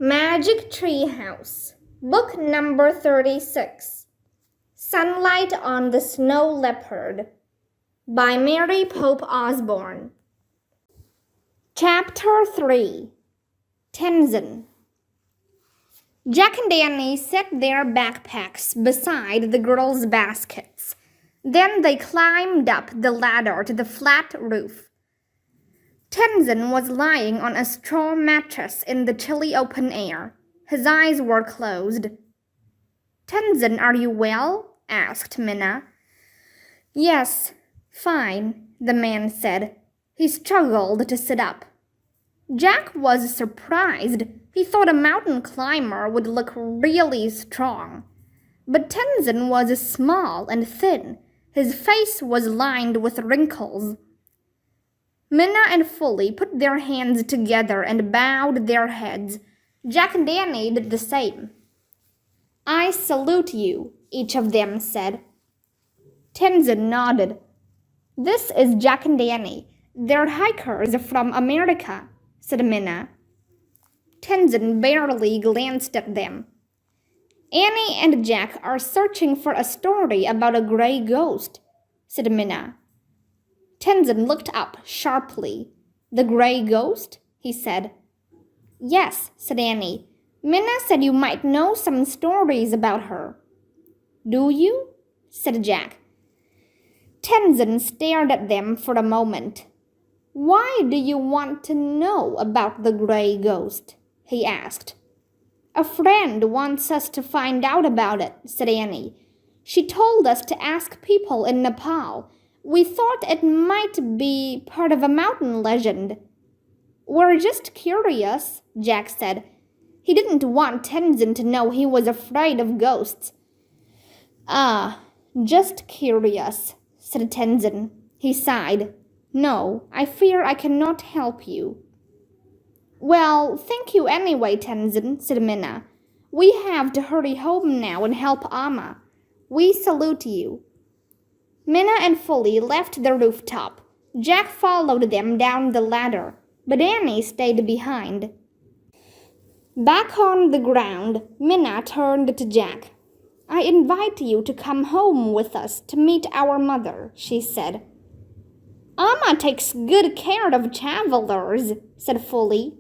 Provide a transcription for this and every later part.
Magic Tree House, Book Number 36, Sunlight on the Snow Leopard, by Mary Pope Osborne. Chapter 3, Tenzin. Jack and Danny set their backpacks beside the girls' baskets. Then they climbed up the ladder to the flat roof. Tenzin was lying on a straw mattress in the chilly open air. His eyes were closed. "Tenzin, are you well?" asked Minna. "Yes, fine," the man said. He struggled to sit up. Jack was surprised. He thought a mountain climber would look really strong. But Tenzin was small and thin. His face was lined with wrinkles. Minna and Foley put their hands together and bowed their heads. Jack and Danny did the same. "I salute you," each of them said. Tenzin nodded. "This is Jack and Danny. They're hikers from America," said Minna. Tenzin barely glanced at them. "Annie and Jack are searching for a story about a gray ghost," said Minna. Tenzin looked up sharply. "The gray ghost?" he said. "Yes," said Annie. "Minna said you might know some stories about her." "Do you?" said Jack. Tenzin stared at them for a moment. "Why do you want to know about the gray ghost?" he asked. "A friend wants us to find out about it," said Annie. "She told us to ask people in Nepal. We thought it might be part of a mountain legend." "We're just curious," Jack said. He didn't want Tenzin to know he was afraid of ghosts. "Ah, just curious," said Tenzin. He sighed. "No, I fear I cannot help you." "Well, thank you anyway, Tenzin," said Minna. "We have to hurry home now and help Amma. We salute you." Minna and Foley left the rooftop. Jack followed them down the ladder, but Annie stayed behind. Back on the ground, Minna turned to Jack. "I invite you to come home with us to meet our mother," she said. "Amma takes good care of travelers," said Foley.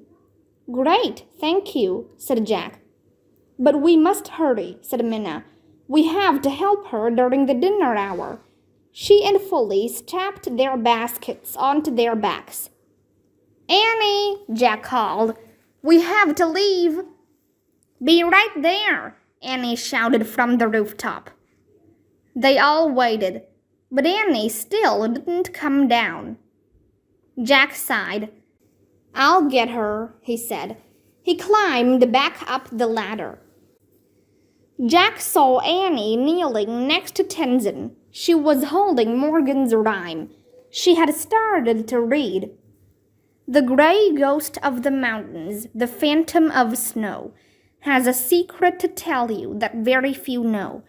"Great, thank you," said Jack. "But we must hurry," said Minna. "We have to help her during the dinner hour." She and Foley strapped their baskets onto their backs. "Annie," Jack called, "we have to leave." "Be right there," Annie shouted from the rooftop. They all waited, but Annie still didn't come down. Jack sighed. "I'll get her," he said. He climbed back up the ladder. Jack saw Annie kneeling next to Tenzin. She was holding Morgan's rhyme. She had started to read. "The gray ghost of the mountains, the phantom of snow, has a secret to tell you that very few know.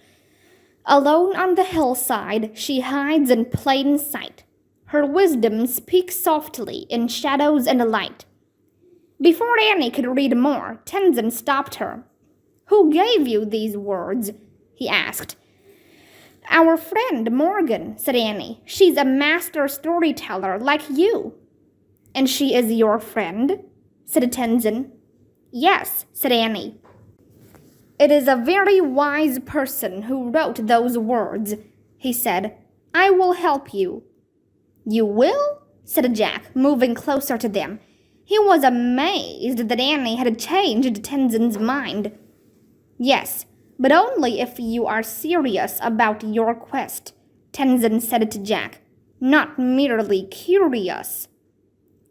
Alone on the hillside, she hides in plain sight. Her wisdom speaks softly in shadows and light." Before Annie could read more, Tenzin stopped her. "Who gave you these words?" he asked. "Our friend Morgan," said Annie. "She's a master storyteller like you." "And she is your friend?" said Tenzin. "Yes," said Annie. "It is a very wise person who wrote those words," he said. "I will help you." "You will?" said Jack, moving closer to them. He was amazed that Annie had changed Tenzin's mind. "Yes, but only if you are serious about your quest," Tenzin said to Jack. "Not merely curious."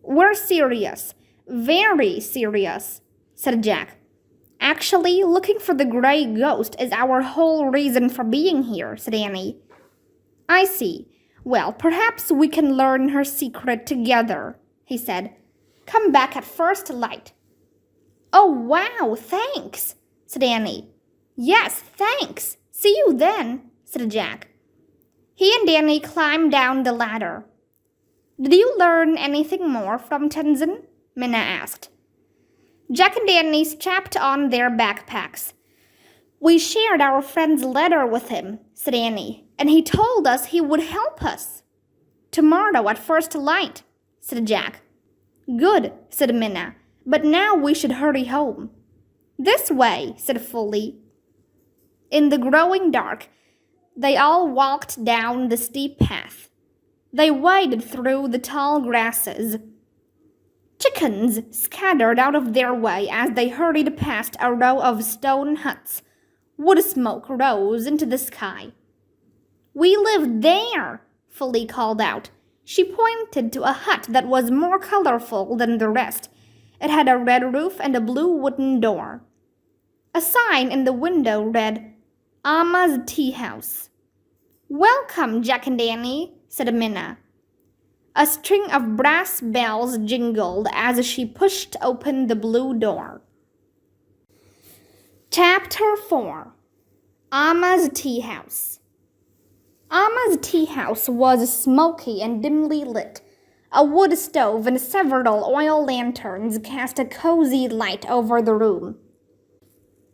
"We're serious, very serious," said Jack. "Actually, looking for the gray ghost is our whole reason for being here," said Annie. "I see. Well, perhaps we can learn her secret together," he said. "Come back at first light." "Oh, wow, thanks," said Annie. "Yes, thanks. See you then," said Jack. He and Annie climbed down the ladder. "Did you learn anything more from Tenzin?" Minna asked. Jack and Annie strapped on their backpacks. "We shared our friend's letter with him," said Annie, "and he told us he would help us." "Tomorrow at first light," said Jack. "Good," said Minna, "but now we should hurry home." "This way," said Folly. In the growing dark, they all walked down the steep path. They waded through the tall grasses. Chickens scattered out of their way as they hurried past a row of stone huts. Wood smoke rose into the sky. "We live there," Folly called out. She pointed to a hut that was more colorful than the rest. It had a red roof and a blue wooden door. A sign in the window read, "Amma's Tea House." "Welcome, Jack and Annie," said Minna. A string of brass bells jingled as she pushed open the blue door. Chapter 4. Amma's Tea House. Amma's tea house was smoky and dimly lit. A wood stove and several oil lanterns cast a cozy light over the room.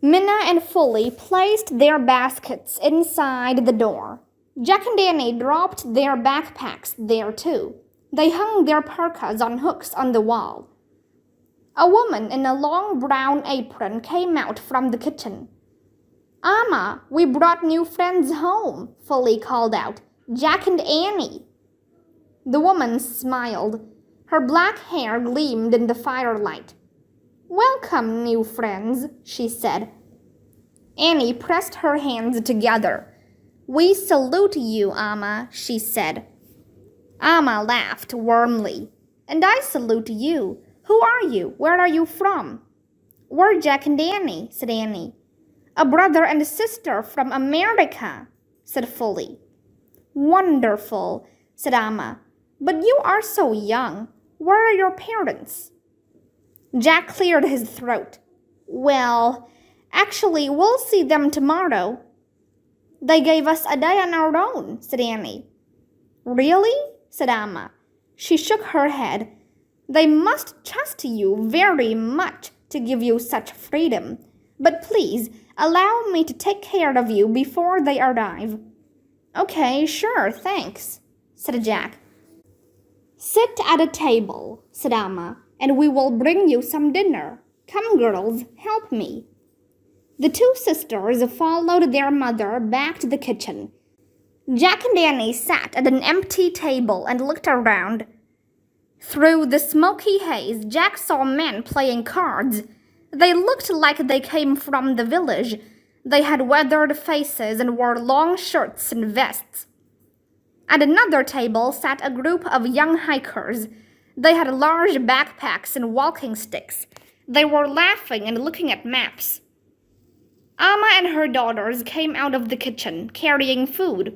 Minna and Folly placed their baskets inside the door. Jack and Annie dropped their backpacks there too. They hung their parkas on hooks on the wall. A woman in a long brown apron came out from the kitchen. "Amma, we brought new friends home," Folly called out. "Jack and Annie." The woman smiled. Her black hair gleamed in the firelight. "Welcome, new friends," she said. Annie pressed her hands together. "We salute you, Amma," she said. Amma laughed warmly. "And I salute you. Who are you? Where are you from?" "We're Jack and Annie," said Annie. "A brother and sister from America," said Folly. "Wonderful," said Amma. "But you are so young. Where are your parents?" Jack cleared his throat. "Well, actually, we'll see them tomorrow." "They gave us a day on our own," said Annie. "Really?" said Amma. She shook her head. "They must trust you very much to give you such freedom. But please, allow me to take care of you before they arrive." "Okay, sure, thanks," said Jack. "Sit at a table," said Amma, "and we will bring you some dinner. Come, girls, help me." The two sisters followed their mother back to the kitchen. Jack and Annie sat at an empty table and looked around. Through the smoky haze, Jack saw men playing cards. They looked like they came from the village. They had weathered faces and wore long shirts and vests. At another table sat a group of young hikers. They had large backpacks and walking sticks. They were laughing and looking at maps. Amma and her daughters came out of the kitchen, carrying food.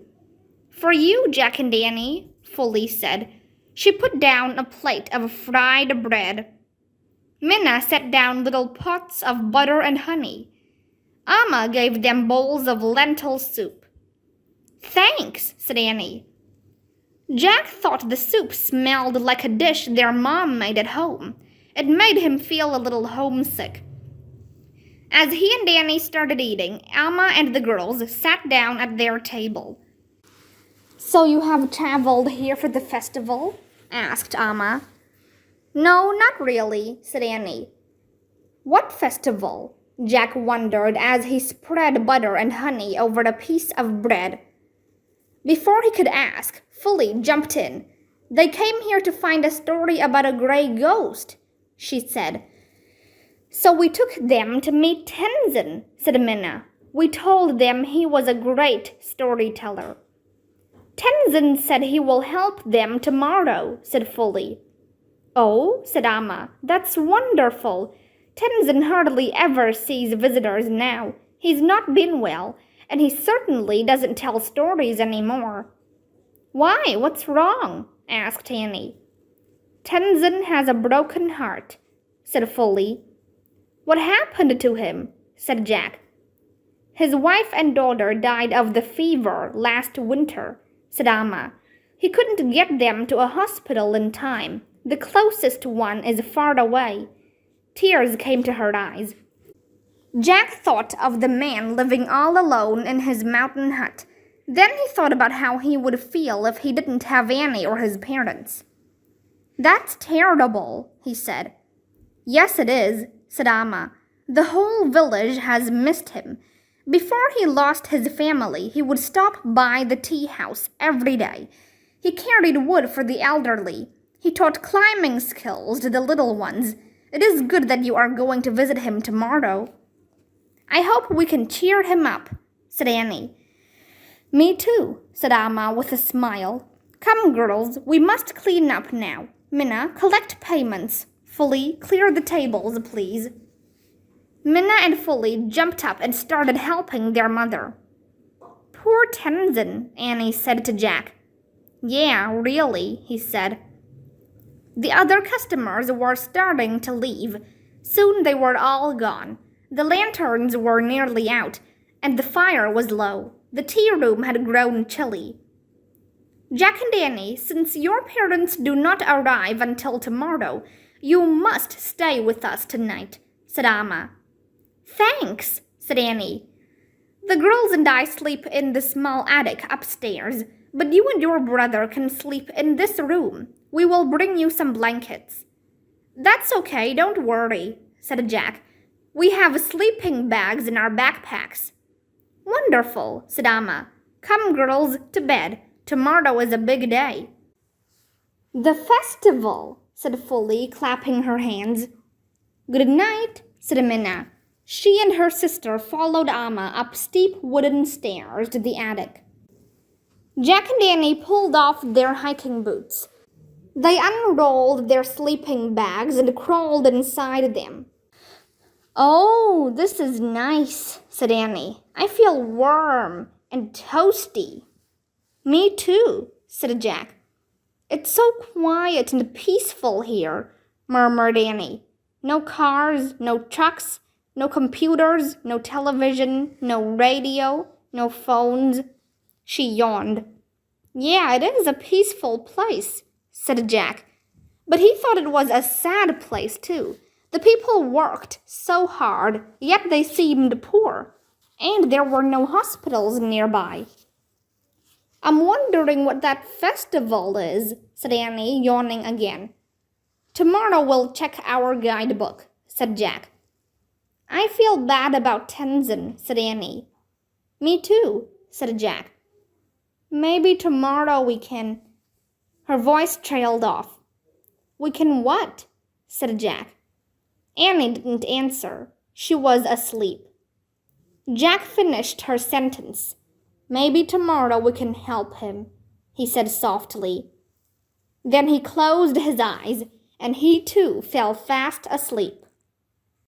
"For you, Jack and Annie," Folly said. She put down a plate of fried bread. Minna set down little pots of butter and honey. Amma gave them bowls of lentil soup. "Thanks," said Annie. Jack thought the soup smelled like a dish their mom made at home. It made him feel a little homesick. As he and Annie started eating, Amma and the girls sat down at their table. "So you have traveled here for the festival?" asked Amma. "No, not really," said Annie. "What festival?" Jack wondered as he spread butter and honey over a piece of bread. Before he could ask, Folly jumped in. "They came here to find a story about a gray ghost," she said. "So we took them to meet Tenzin," said Minna. "We told them he was a great storyteller." "Tenzin said he will help them tomorrow," said Folly. "Oh," said Amma, "that's wonderful. Tenzin hardly ever sees visitors now. He's not been well, and he certainly doesn't tell stories anymore." "Why, what's wrong?" asked Annie. "Tenzin has a broken heart," said Folly. "What happened to him?" said Jack. "His wife and daughter died of the fever last winter," said Amma. "He couldn't get them to a hospital in time. The closest one is far away. Tears came to her eyes. Jack thought of the man living all alone in his mountain hut. Then he thought about how he would feel if he didn't have Annie or his parents. "That's terrible," he said. "Yes, it is," said Amma. "The whole village has missed him. Before he lost his family, he would stop by the tea house every day. He carried wood for the elderly. He taught climbing skills to the little ones. It is good that you are going to visit him tomorrow." "I hope we can cheer him up," said Annie. "Me too," said Amma with a smile. "Come, girls, we must clean up now. Minna, collect payments. Fully, clear the tables, please." Minna and Fully jumped up and started helping their mother. "Poor Tenzin," Annie said to Jack. "Yeah, really," he said. The other customers were starting to leave. Soon they were all gone. The lanterns were nearly out, and the fire was low. The tea room had grown chilly. "Jack and Annie, since your parents do not arrive until tomorrow, you must stay with us tonight," said Amma. "Thanks," said Annie. "The girls and I sleep in the small attic upstairs, but you and your brother can sleep in this room. We will bring you some blankets." "That's okay, don't worry," said Jack. "We have sleeping bags in our backpacks." "Wonderful," said Amma. "Come, girls, to bed. Tomorrow is a big day." "The festival," said Fully, clapping her hands. "Good night," said Minna. She and her sister followed Amma up steep wooden stairs to the attic. Jack and Annie pulled off their hiking boots. They unrolled their sleeping bags and crawled inside them. "Oh, this is nice," said Annie. "I feel warm and toasty." "Me too," said Jack. "It's so quiet and peaceful here," murmured Annie. "No cars, no trucks, no computers, no television, no radio, no phones." She yawned. "Yeah, it is a peaceful place," said Jack. But he thought it was a sad place, too. The people worked so hard, yet they seemed poor, and there were no hospitals nearby. "I'm wondering what that festival is," said Annie, yawning again. "Tomorrow we'll check our guidebook," said Jack. "I feel bad about Tenzin," said Annie. "Me too," said Jack. "Maybe tomorrow we can—" Her voice trailed off. "We can what?" said Jack. Annie didn't answer. She was asleep. Jack finished her sentence. "Maybe tomorrow we can help him," he said softly. Then he closed his eyes, and he too fell fast asleep.